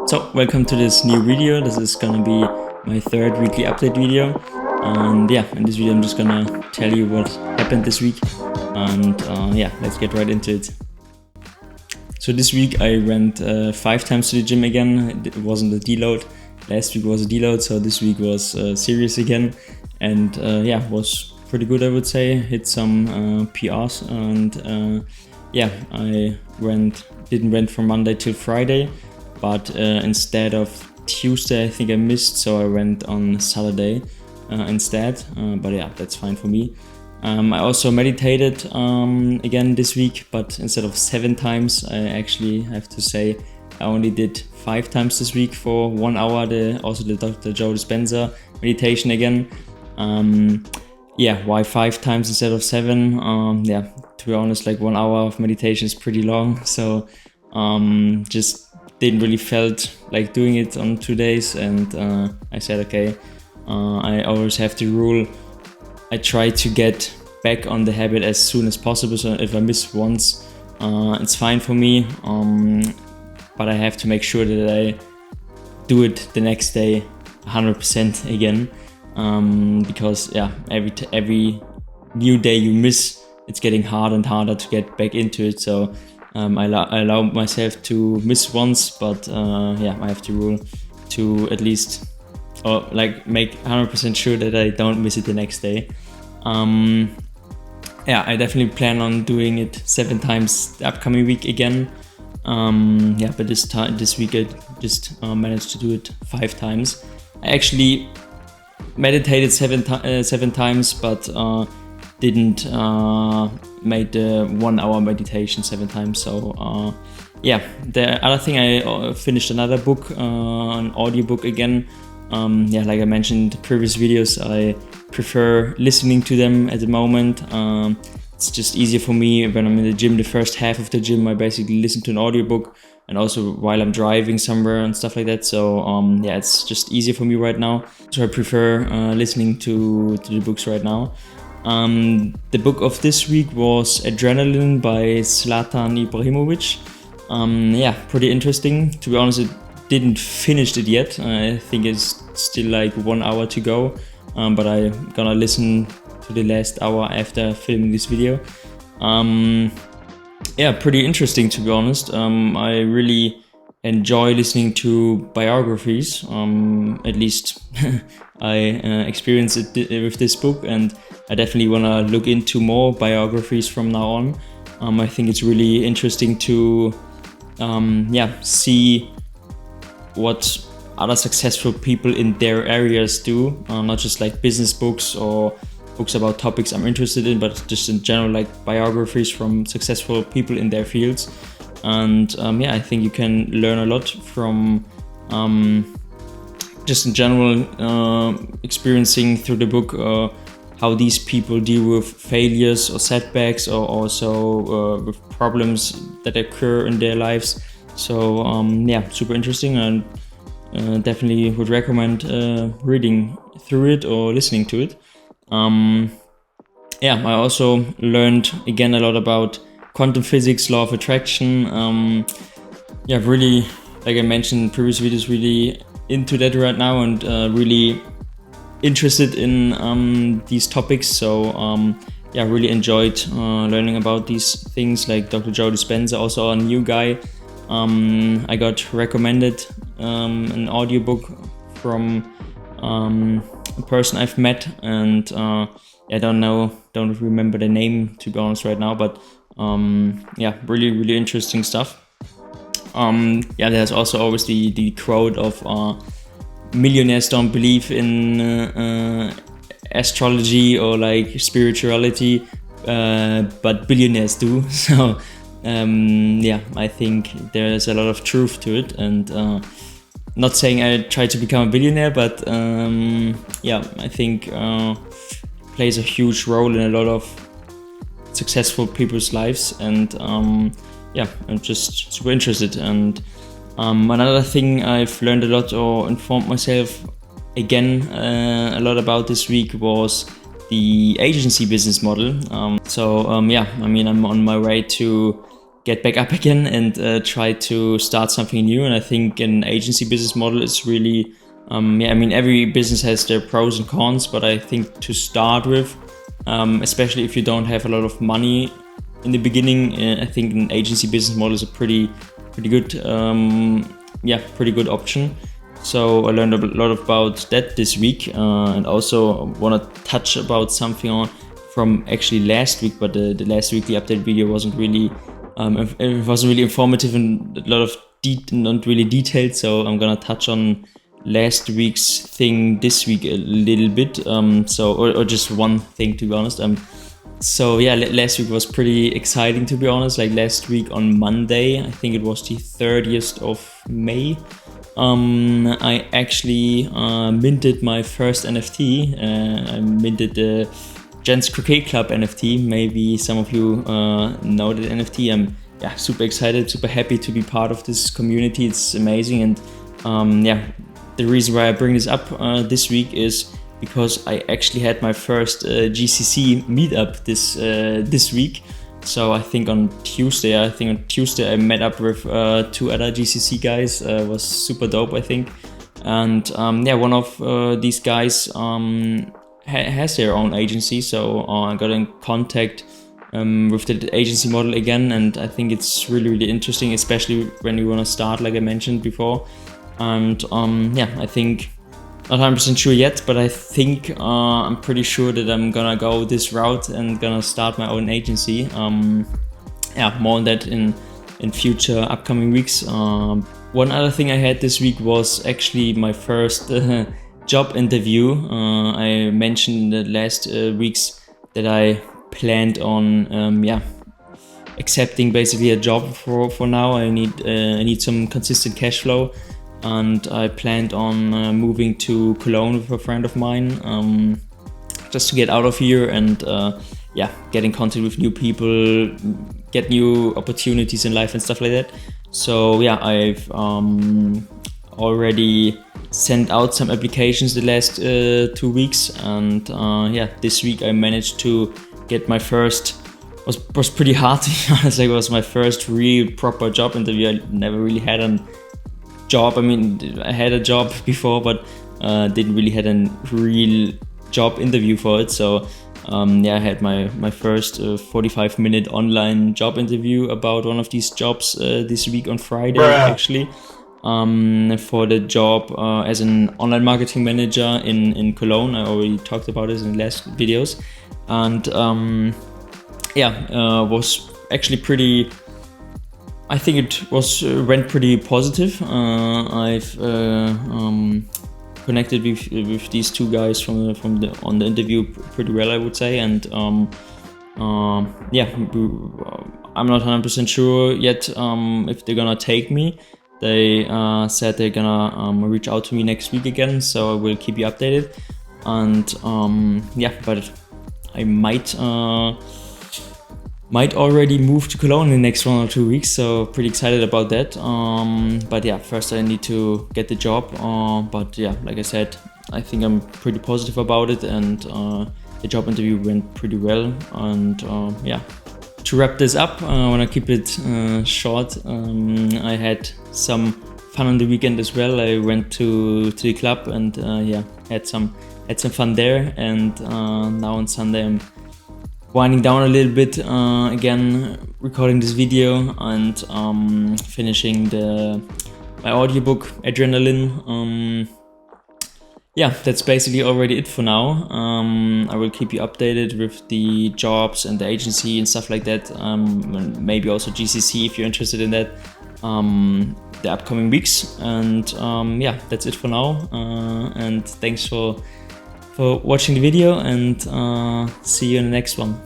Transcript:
So welcome to this new video. This is gonna be my third weekly update video, and yeah, in this video I'm just gonna tell you what happened this week, and yeah, let's get right into it. So this week I went 5 times to the gym again. It wasn't a deload. Last week was a deload, so this week was serious again, and yeah, was pretty good, I would say. Hit some PRs, and yeah, I didn't rent from Monday till Friday, but instead of Tuesday I think I missed, so I went on Saturday instead, but yeah, that's fine for me. I also meditated again this week, but instead of 7 times, I actually have to say I only did 5 times this week for 1 hour, also the Dr. Joe Dispenza meditation again. Yeah, why 5 times instead of 7? Yeah, to be honest, like 1 hour of meditation is pretty long, so just didn't really felt like doing it on 2 days, and I said, okay, I always have the rule, I try to get back on the habit as soon as possible, so if I miss once, it's fine for me, but I have to make sure that I do it the next day 100% again, because yeah, every new day you miss, it's getting harder and harder to get back into it. So I allow myself to miss once, but yeah, I have the rule to at least like make 100% sure that I don't miss it the next day. Yeah, I definitely plan on doing it 7 times the upcoming week again. Yeah, but this week I just managed to do it 5 times. I actually meditated 7 times, but didn't make the 1 hour meditation 7 times. So yeah, the other thing, I finished another book, an audiobook again. Yeah, like I mentioned in previous videos, I prefer listening to them at the moment. It's just easier for me when I'm in the gym. The first half of the gym I basically listen to an audiobook, and also while I'm driving somewhere and stuff like that. So yeah, it's just easier for me right now, so I prefer listening to the books right now. The book of this week was Adrenaline by Zlatan Ibrahimovic. Yeah, pretty interesting. To be honest, I didn't finish it yet. I think it's still like 1 hour to go, but I'm gonna listen to the last hour after filming this video. Yeah, pretty interesting, to be honest. I really enjoy listening to biographies. At least I experienced it with this book, and I definitely want to look into more biographies from now on. I think it's really interesting to yeah, see what other successful people in their areas do, not just like business books or books about topics I'm interested in, but just in general, like biographies from successful people in their fields. And yeah, I think you can learn a lot from just in general experiencing through the book how these people deal with failures or setbacks, or also with problems that occur in their lives. So yeah, super interesting, and definitely would recommend reading through it or listening to it. Yeah, I also learned again a lot about quantum physics, law of attraction. Yeah, really, like I mentioned in previous videos, really into that right now, and really interested in these topics. So yeah, really enjoyed learning about these things, like Dr. Joe Dispenza, also a new guy. I got recommended an audiobook from a person I've met, and I don't remember the name, to be honest, right now, but yeah, really interesting stuff. Yeah, there's also always the quote of millionaires don't believe in astrology or like spirituality, but billionaires do. So yeah, I think there's a lot of truth to it, and not saying I try to become a billionaire, but yeah, I think plays a huge role in a lot of successful people's lives, and yeah, I'm just super interested. And another thing I've learned a lot or informed myself again a lot about this week was the agency business model. So yeah, I mean, I'm on my way to get back up again and try to start something new. And I think an agency business model is really, I mean, every business has their pros and cons, but I think to start with, especially if you don't have a lot of money in the beginning, I think an agency business model is a pretty good, pretty good option. So I learned a lot about that this week, and also want to touch about something on from actually last week, but the last weekly update video wasn't really it wasn't really informative and a lot of not really detailed. So I'm gonna touch on last week's thing this week a little bit. Or just one thing, to be honest. So yeah, last week was pretty exciting, to be honest. Like last week on Monday, I think it was the 30th of May. I actually minted my first NFT. I minted the Gents Croquet Club NFT. Maybe some of you know that NFT. I'm super excited, super happy to be part of this community. It's amazing, and the reason why I bring this up this week is because I actually had my first GCC meetup this week. So I think on Tuesday I met up with 2 other GCC guys. Was super dope, I think. And one of these guys has their own agency, so I got in contact with the agency model again, and I think it's really interesting, especially when you want to start, like I mentioned before. And I think, not 100% sure yet, but I think I'm pretty sure that I'm gonna go this route and gonna start my own agency. More on that in future upcoming weeks. One other thing I had this week was actually my first job interview. I mentioned in the last weeks that I planned on accepting basically a job for now. I need some consistent cash flow. And I planned on moving to Cologne with a friend of mine, just to get out of here and get in contact with new people, get new opportunities in life and stuff like that. So I've already sent out some applications the last 2 weeks, and this week I managed to get my first. Was pretty hard, to be honest. It was my first real proper job interview. I never really had a job. I mean, I had a job before, but didn't really had a real job interview for it. So I had my first 45-minute online job interview about one of these jobs this week on Friday, actually, for the job as an online marketing manager in Cologne. I already talked about this in the last videos, and was actually pretty. I think it went pretty positive. I've connected with these 2 guys on the interview pretty well, I would say, and I'm not 100% sure yet if they're gonna take me. They said they're gonna reach out to me next week again, so I will keep you updated. And but I might already move to Cologne in the next 1 or 2 weeks, so pretty excited about that. First I need to get the job. Like I said, I think I'm pretty positive about it, and the job interview went pretty well. And to wrap this up, I want to keep it short. I had some fun on the weekend as well. I went to the club and had some fun there. And now on Sunday I'm winding down a little bit again, recording this video and finishing my audiobook Adrenaline. That's basically already it for now. I will keep you updated with the jobs and the agency and stuff like that, and maybe also GCC if you're interested in that, the upcoming weeks. And that's it for now, and thanks for watching the video, and see you in the next one.